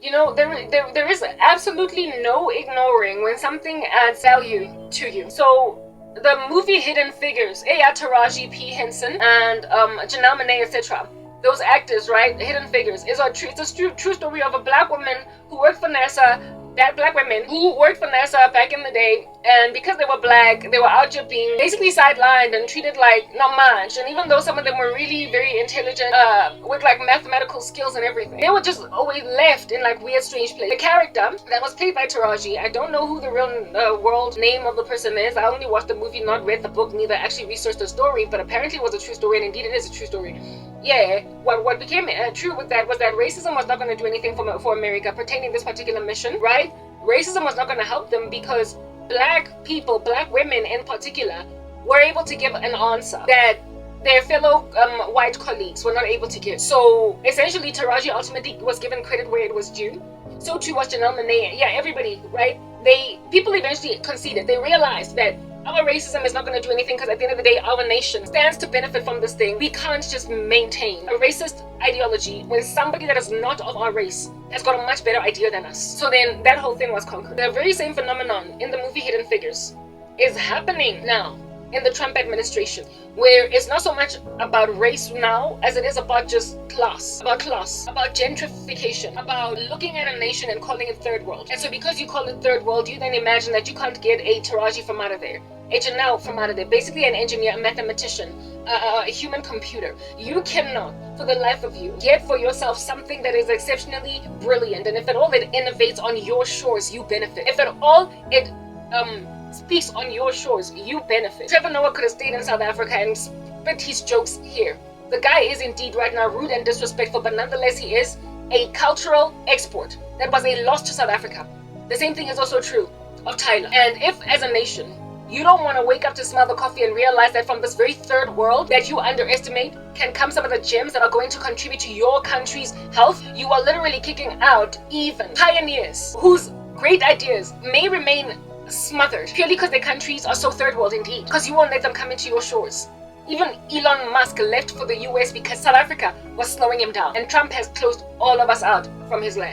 There is absolutely no ignoring when something adds value to you. So the movie Hidden Figures, Taraji P. Henson and Janelle Monáe, etc. Those actors, right? Hidden Figures is it's a true story of a black woman who worked for NASA. Black women who worked for NASA back in the day, and because they were black, they were out here being basically sidelined and treated like not much. And even though some of them were really very intelligent, with like mathematical skills and everything, they were just always left in like weird, strange places. The character that was played by Taraji, I don't know who the real world name of the person is. I only watched the movie, not read the book, neither actually researched the story, but apparently it was a true story, and indeed it is a true story. Yeah, what became true with that was that racism was not going to do anything for America pertaining to this particular mission, right? Racism was not going to help them because black people, black women in particular, were able to give an answer that their fellow white colleagues were not able to give. So essentially, Taraji ultimately was given credit where it was due. So too was Janelle Monáe. Yeah, everybody, right? People eventually conceded. They realized that our racism is not going to do anything because at the end of the day, our nation stands to benefit from this thing. We can't just maintain a racist ideology when somebody that is not of our race has got a much better idea than us. So then that whole thing was conquered. The very same phenomenon in the movie Hidden Figures is happening now in the Trump administration, where it's not so much about race now as it is about just class, about gentrification, about looking at a nation and calling it third world. And so because you call it third world, you then imagine that you can't get a Taraji from out of there, a Janelle from out of there, basically an engineer, a mathematician, a human computer. You cannot, for the life of you, get for yourself something that is exceptionally brilliant, and if at all it innovates on your shores, you benefit. If at all it speaks on your shores, you benefit. Trevor Noah could have stayed in South Africa and spit his jokes here. The guy is indeed right now rude and disrespectful, but nonetheless he is a cultural export that was a loss to South Africa. The same thing is also true of Tyler. And if as a nation you don't want to wake up to smell the coffee and realize that from this very third world that you underestimate can come some of the gems that are going to contribute to your country's health, you are literally kicking out even pioneers whose great ideas may remain smothered purely because their countries are so third world indeed, because you won't let them come into your shores. Even Elon Musk left for the US because South Africa was slowing him down, and Trump has closed all of us out from his land.